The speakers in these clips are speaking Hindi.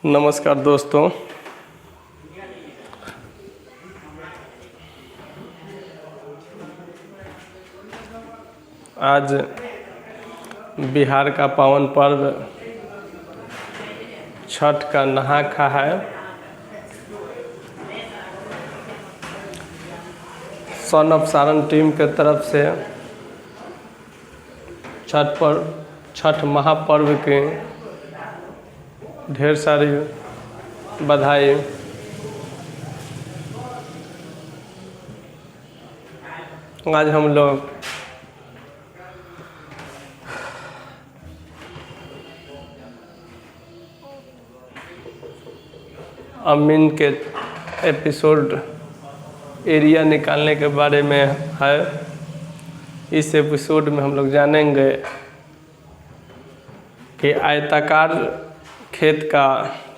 नमस्कार दोस्तों। आज बिहार का पावन पर्व छठ का नहा खा है। सन ऑफ सारण टीम के तरफ से छठ महापर्व के ढेर सारी बधाई। आज हम लोग अमीन के एपिसोड एरिया निकालने के बारे में है। इस एपिसोड में हम लोग जानेंगे कि आयताकार खेत का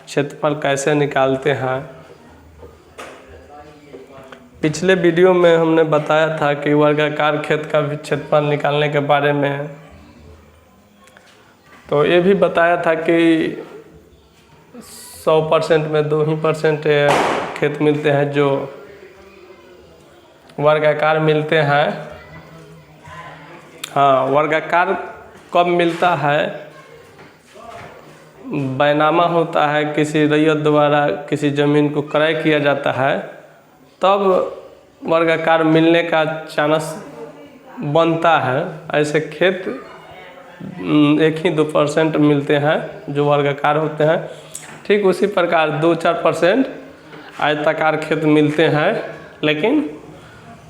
क्षेत्रफल कैसे निकालते हैं। पिछले वीडियो में हमने बताया था कि वर्गाकार खेत का भी क्षेत्रफल निकालने के बारे में, तो ये भी बताया था कि 100% में 2% खेत मिलते हैं जो वर्गाकार मिलते हैं। हाँ, वर्गाकार कब मिलता है? बैनामा होता है, किसी रैयत द्वारा किसी ज़मीन को क्रय किया जाता है, तब वर्गाकार मिलने का चांस बनता है। ऐसे खेत 1 ही 2% मिलते हैं जो वर्गाकार होते हैं। ठीक उसी प्रकार 2-4% आयताकार खेत मिलते हैं। लेकिन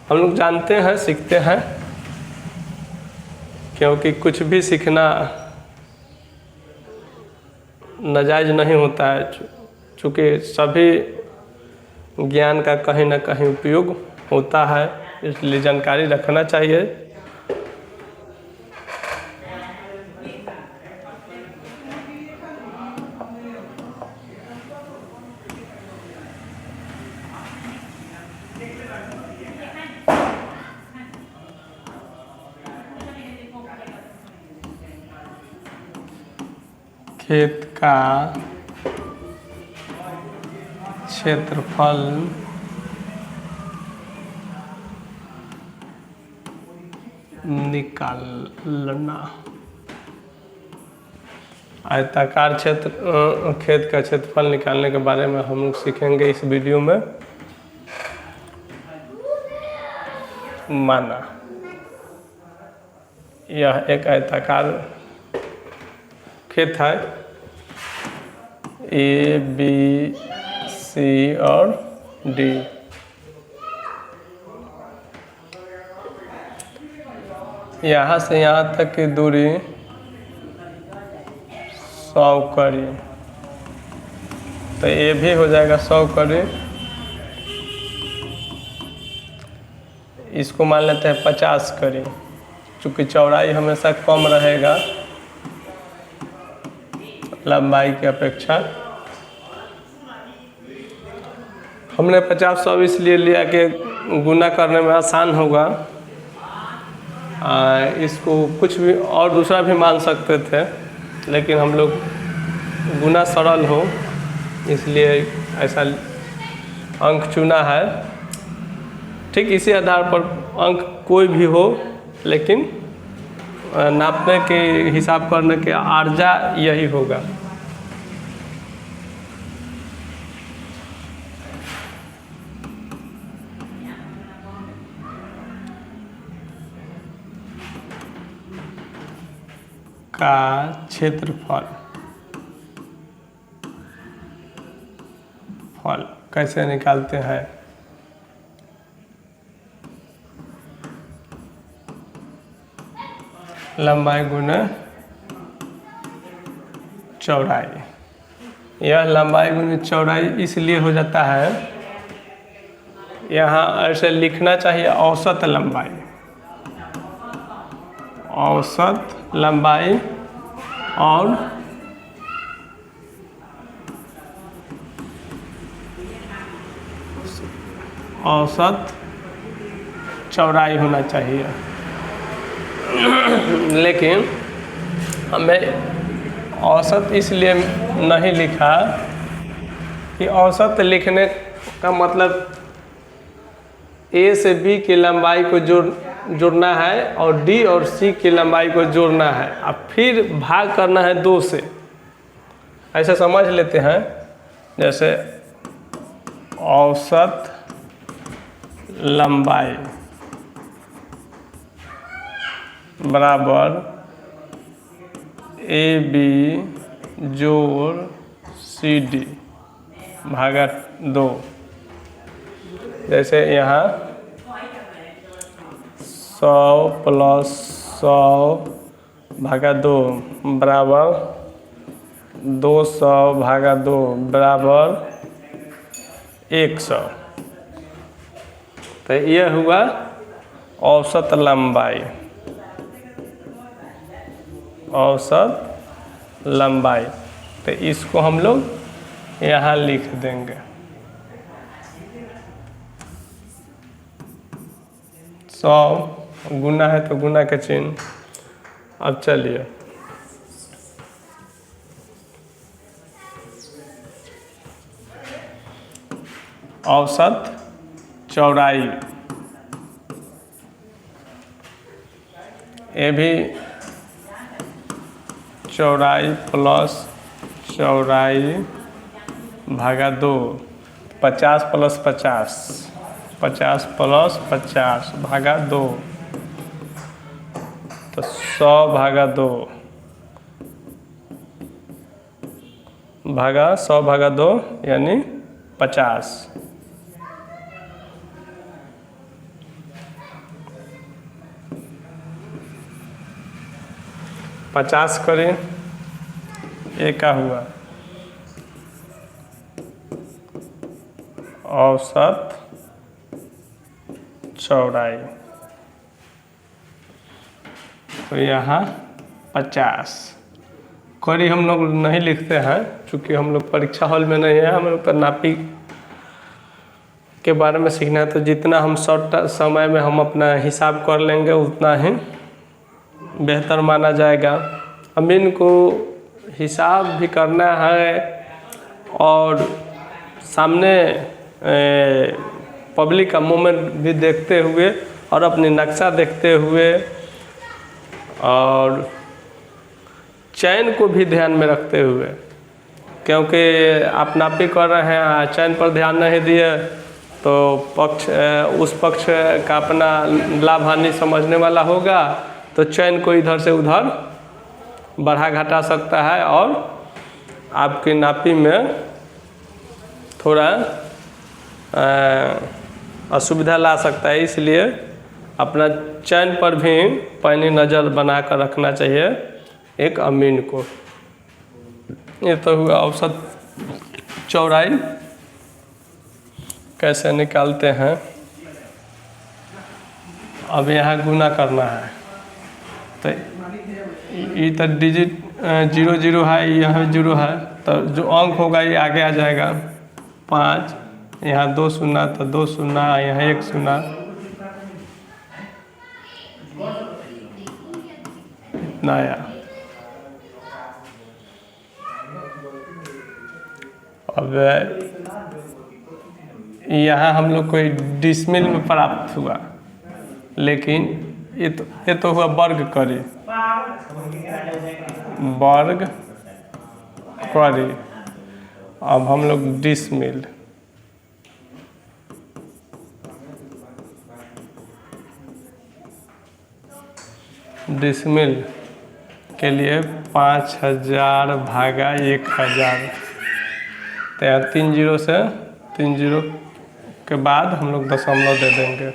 हम लोग जानते हैं, सीखते हैं, क्योंकि कुछ भी सीखना नाजायज़ नहीं होता है। चूँकि सभी ज्ञान का कहीं ना कहीं उपयोग होता है, इसलिए जानकारी रखना चाहिए। खेत का क्षेत्रफल निकालना। आयताकार खेत का क्षेत्रफल निकालने के बारे में हम लोग सीखेंगे इस वीडियो में। माना यह एक आयताकार खेत है, A, B, C और D। यहाँ से यहाँ तक की दूरी 100 कड़ी, तो ये भी हो जाएगा 100 कड़ी। इसको मान लेते हैं 50 कड़ी, चूँकि चौड़ाई हमेशा कम रहेगा लंबाई की अपेक्षा। हमने 50-100 इसलिए लिया कि गुना करने में आसान होगा। इसको कुछ भी और दूसरा भी मान सकते थे, लेकिन हम लोग गुना सरल हो इसलिए ऐसा अंक चुना है। ठीक इसी आधार पर अंक कोई भी हो, लेकिन नापने के हिसाब करने के आर्जा यही होगा। का क्षेत्रफल कैसे निकालते हैं? लंबाई गुना चौड़ाई। यह लंबाई गुना चौड़ाई इसलिए हो जाता है, यहाँ ऐसे लिखना चाहिए औसत लंबाई। औसत लंबाई और औसत चौड़ाई होना चाहिए। लेकिन हमें औसत इसलिए नहीं लिखा कि औसत लिखने का मतलब ए से बी की लंबाई को जोड़ना है और डी और सी की लंबाई को जोड़ना है, अब फिर भाग करना है 2 से। ऐसा समझ लेते हैं, जैसे औसत लंबाई बराबर ए बी जोड़ सी डी भागा 2। जैसे यहाँ 100 + 100 भागा 2 बराबर 200 भागा 2 बराबर 100। तो यह हुआ औसत लंबाई। औसत लंबाई तो इसको हम लोग यहाँ लिख देंगे 100 गुना है तो गुना के चिन्ह। अब चलिए औसत चौड़ाई, ये भी चौड़ाई प्लस चौड़ाई भागा 2 50 + 50 50 + 50 भागा 2 तो 100 भागा 2 भागा 100 भागा 2 यानी 50। पचास करें ये क्या हुआ औसत चौड़ाई। तो यहाँ 50 कड़ी हम लोग नहीं लिखते हैं, चूँकि हम लोग परीक्षा हॉल में नहीं है, हम लोग तो नापी के बारे में सीखना है। तो जितना हम शॉर्ट समय में हम अपना हिसाब कर लेंगे उतना ही बेहतर माना जाएगा। हम इनको हिसाब भी करना है और सामने पब्लिक का मूवमेंट भी देखते हुए और अपनी नक्शा देखते हुए और चयन को भी ध्यान में रखते हुए, क्योंकि आप नापी कर रहे हैं चयन पर ध्यान नहीं दिए तो उस पक्ष का अपना लाभ हानि समझने वाला होगा, तो चयन को इधर से उधर बढ़ा घटा सकता है और आपकी नापी में थोड़ा असुविधा ला सकता है। इसलिए अपना चयन पर भी पैनी नज़र बना कर रखना चाहिए एक अमीन को। ये तो हुआ औसत चौड़ाई कैसे निकालते हैं। अब यहाँ गुना करना है, तो ये तो डिजिट 0 0 है, यहाँ 0 है, तो जो अंक होगा ये आगे आ जाएगा 5, यहाँ 2 शून्य तो 2 शून्य, यहाँ 1 शून्य, इतना आया। अब यहाँ हम लोग को डिसमिल में प्राप्त हुआ, लेकिन ये तो हुआ वर्ग करी, वर्ग करी। अब हम लोग डिसमिल, डिसमिल के लिए 5000 भागा 1000, तो यहाँ 3 0 से 3 0 के बाद हम लोग दशमलव दे देंगे।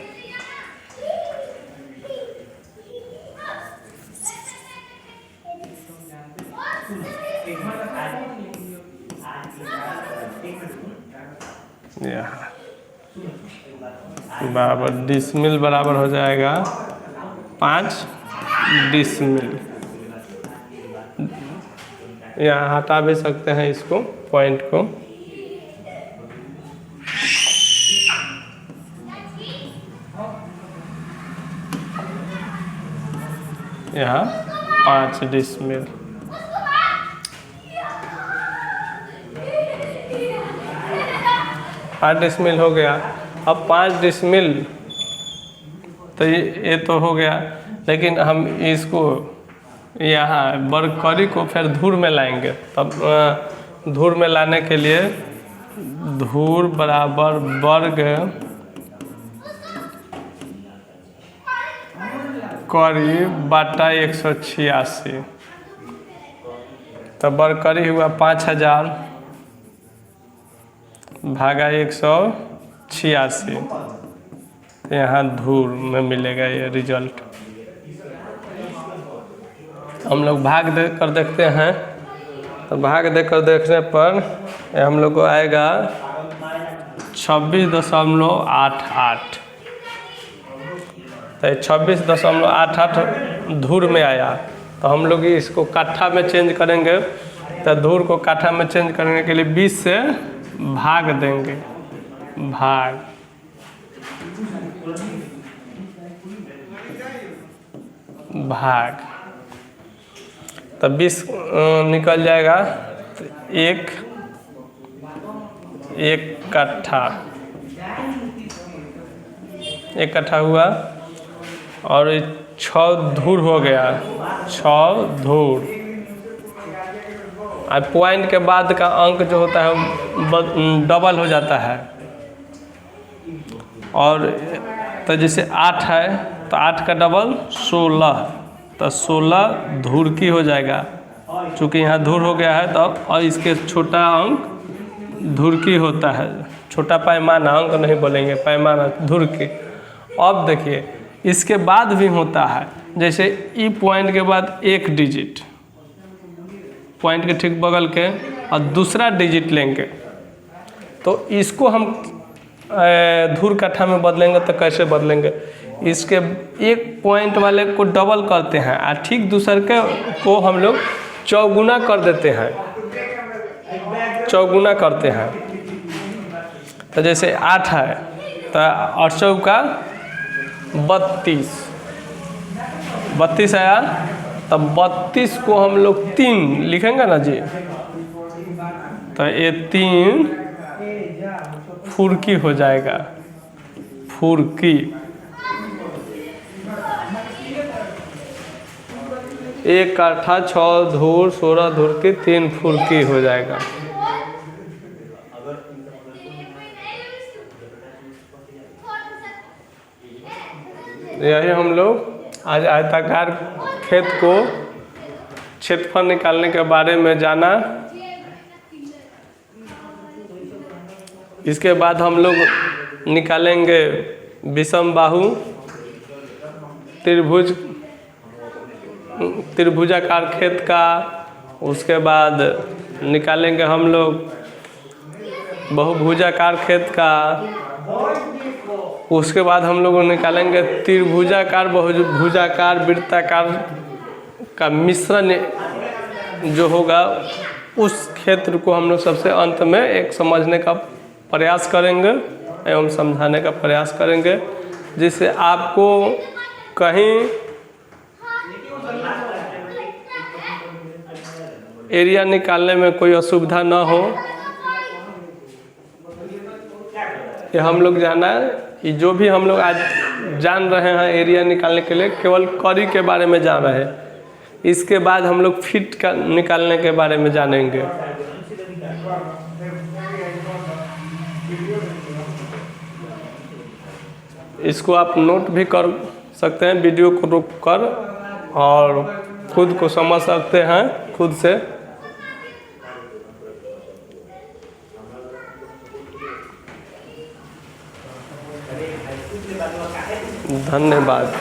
बराबर डिसमिल बराबर हो जाएगा 5 डिसमिल। यहाँ हटा भी सकते हैं इसको, पॉइंट को। यहाँ 5 डिसमिल। 8 डिसमिल हो गया। अब 5 डिसमिल तो ये तो हो गया, लेकिन हम इसको यहाँ बरकरी को फिर धूर में लाएंगे। तब धूर में लाने के लिए धूर बराबर वर्ग करी बटा 186। तो बरकरी हुआ 5000 भागा 186। तो यहाँ धूर में मिलेगा ये रिजल्ट। हम लोग भाग दे कर देखते हैं। तो भाग दे कर देखने पर हम लोग को आएगा 26.88। तो 26.88 धूर में आया। तो हम लोग इसको कट्ठा में चेंज करेंगे। तो धूर को कट्ठा में चेंज करने के लिए 20 से भाग देंगे, भाग। तो 20 निकल जाएगा। तो एक कट्ठा, 1 कट्ठा हुआ। और 6 धूर हो गया, 6 धूर। और पॉइंट के बाद का अंक जो होता है डबल हो जाता है। और तो जैसे 8 है तो 8 का डबल 16। तो 16 धूर की हो जाएगा। चूँकि यहाँ धूर हो गया है तो और इसके छोटा अंक धूर की होता है। छोटा पैमाना, अंक नहीं बोलेंगे, पैमाना धूर की। अब देखिए इसके बाद भी होता है। जैसे ई पॉइंट के बाद 1 डिजिट, पॉइंट के ठीक बगल के, और दूसरा डिजिट लेंगे। तो इसको हम धूर कट्ठा में बदलेंगे। तो कैसे बदलेंगे? इसके एक पॉइंट वाले को डबल करते हैं और ठीक दूसरे के को हम लोग चौगुना कर देते हैं, चौगुना करते हैं। तो जैसे 8 है तो 8 चौका 32 आया। तब 32 को हम लोग 3 लिखेंगे ना जी। तो ये 3 फुर्की हो जाएगा, फुर्की। 1 कट्ठा 6 धूर 16 धूर की 3 फुर्की हो जाएगा। यही हम लोग आज आयताकार खेत को क्षेत्रफल निकालने के बारे में जाना। इसके बाद हम लोग निकालेंगे विषम बाहु त्रिभुजाकार खेत का। उसके बाद निकालेंगे हम लोग बहुभुजाकार खेत का। उसके बाद हम लोग निकालेंगे त्रिभुजाकार, बहुभुजाकार, वृत्ताकार का मिश्रण जो होगा। उस क्षेत्र को हम लोग सबसे अंत में एक समझने का प्रयास करेंगे एवं समझाने का प्रयास करेंगे, जिससे आपको कहीं एरिया निकालने में कोई असुविधा ना हो। ये हम लोग जाना है। ये जो भी हम लोग आज जान रहे हैं एरिया निकालने के लिए, केवल कड़ी के बारे में जान रहे हैं। इसके बाद हम लोग फीट का निकालने के बारे में जानेंगे। इसको आप नोट भी कर सकते हैं, वीडियो को रोक कर, और खुद को समझ सकते हैं खुद से। धन्यवाद।